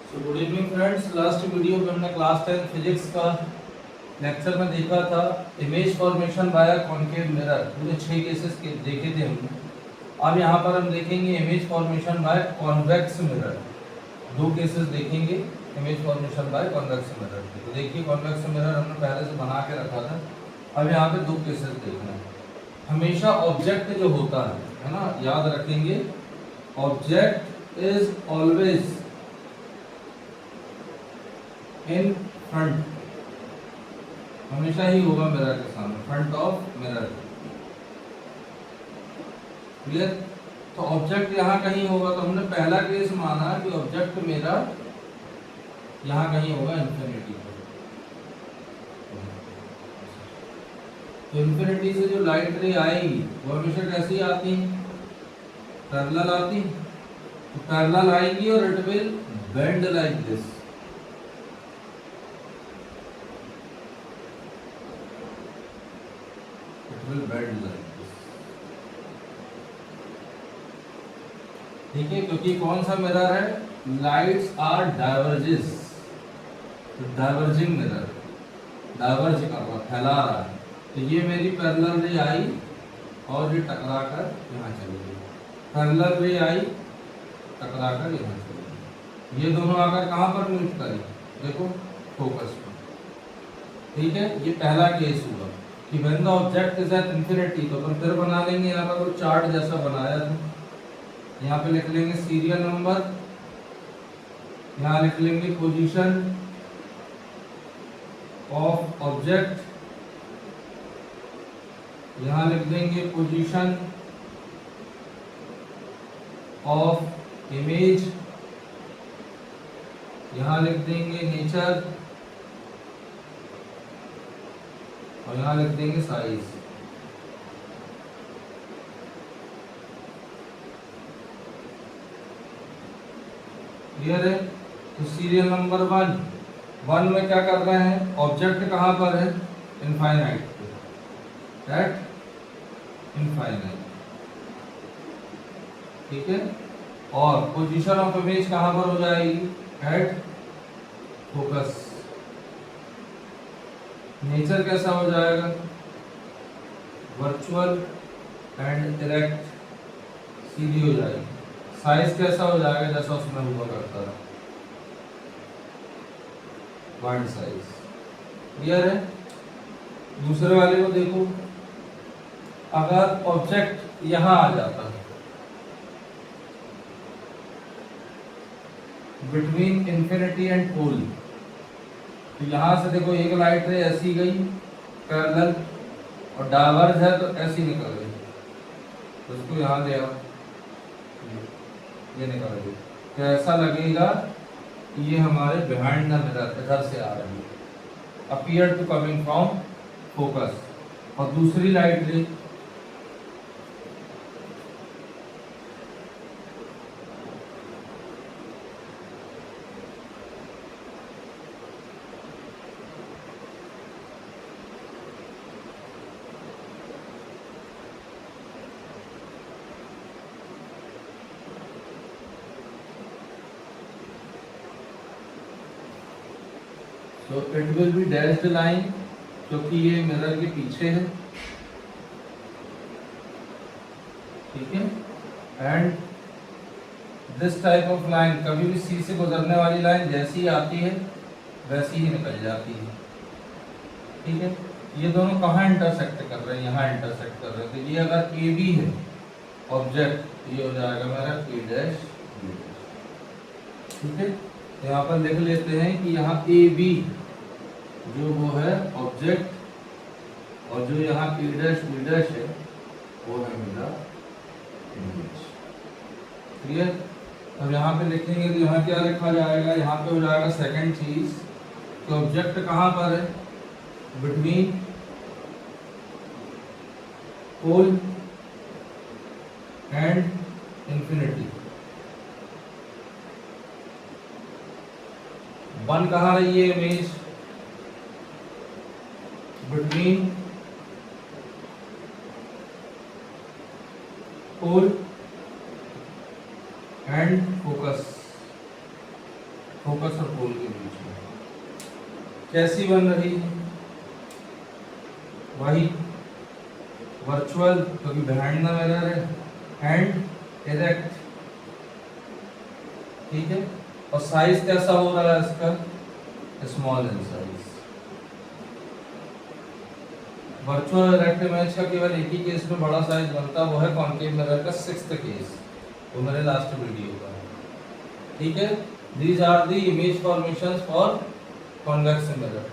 So good evening friends. Last video में हमने class 10 physics का लेक्चर में देखा था image formation bye concave mirror. पूरे 6 केसेस के देखे थे हमने। अब यहाँ पर हम देखेंगे image formation by convex mirror. 2 cases देखेंगे image formation by convex mirror के। तो देखिए कॉन्वेक्स मिरर हमने पहले से बना के रखा था। अब यहाँ पे 2 केसेस देखना है। हमेशा ऑब्जेक्ट जो होता है ना, याद रखेंगे object is always in front, हमेशा ही होगा मिरर के सामने, फ्रंट ऑफ मिरर। क्लियर? तो ऑब्जेक्ट यहाँ कहीं होगा, तो हमने पहला केस माना कि ऑब्जेक्ट मेरा यहाँ कहीं होगा इंफिनिटी पर। तो इंफिनिटी से जो लाइट रे आएगी वो हमेशा कैसी आती है? पैरेलल आती। तो पैरेलल आएगी और it will bend like this. ठीक है, क्योंकि कौन सा मिरर है? Lights are diverges, diverging mirror, diverge कर रहा, फैला रहा है। तो ये मेरी पैरेलल रे आई और ये टकरा कर यहाँ चली गई। पैरेलल रे आई, टकरा कर यहाँ चली गई। ये दोनों आकर कहाँ पर मीट करी? देखो फोकस पर। ठीक है, ये पहला केस हुआ कि when the object is at infinity. तो अपन फिर बना लेंगे यहाँ पर वो चार्ट जैसा बनाया था। यहाँ पे लिख लेंगे सीरियल नंबर, यहाँ लिख लेंगे पोजीशन ऑफ ऑब्जेक्ट, यहाँ लिख देंगे पोजीशन ऑफ इमेज, यहाँ लिख देंगे नेचर और यहाँ लिख देंगे साइज। क्लियर है? तो सीरियल नंबर 1 में क्या कर रहे हैं? ऑब्जेक्ट कहाँ पर है? इनफाइनाइट पे, एट इनफाइनाइट। ठीक है, और पोजीशन ऑफ इमेज कहाँ पर हो जाएगी? At focus. नेचर कैसा हो जाएगा? वर्चुअल एंड इरेक्ट, सीधी हो जाएगी। साइज कैसा हो जाएगा? जैसा उसमें हुआ करता है, वाइड साइज। क्लियर है? दूसरे वाले को देखो, अगर ऑब्जेक्ट यहां आ जाता है बिटवीन इंफिनिटी एंड पोल, तो यहां से देखो एक लाइट रे ऐसी गई पैरेलल और डाइवर्ज है तो ऐसी निकल गई। तो उसको यहां ले आओ, ये निकल गई। तो ऐसा लगेगा कि ये हमारे बिहाइंड द मिरर इधर से आ रही है, appear to coming from focus. और दूसरी लाइट रे तो it will be dashed line, क्योंकि ये मिरर के पीछे है। ठीक है, and this type of line, कभी भी सी से गुजरने वाली लाइन जैसी आती है वैसी ही निकल जाती है। ठीक है, ये दोनों कहाँ इंटरसेक्ट कर रहे हैं? यहाँ इंटरसेक्ट कर रहे हैं। तो ये अगर ए बी है ऑब्जेक्ट, ये हो जाएगा मेरा ए डैश बी डैश। ठीक है, यहाँ पर लिख लेते हैं कि यहाँ ए बी जो वो है ऑब्जेक्ट, और जो यहाँ ए डैश बी डैश है वो है मेरा इमेज। क्लियर? अब यहाँ पे लिखेंगे तो यहाँ क्या लिखा जाएगा? यहाँ पे हो जाएगा सेकंड चीज कि ऑब्जेक्ट कहाँ पर है? Between pole and infinity. 1 कहाँ रही है image? Between pole and focus. Focus और पोल के बीच में कैसी बन रही है? वही वर्चुअल, क्योंकि बिहाइंड द मिरर है, एंड इरेक्ट, ठीक है। और साइज कैसा हो रहा है इसका? Small in size. Virtual erect image का केवल एक ही केस में बड़ा साइज बनता है, वो है कॉन्केव मिरर का 6th केस, वो मेरे लास्ट वीडियो का है, ठीक है। These are the image formations for convex mirror.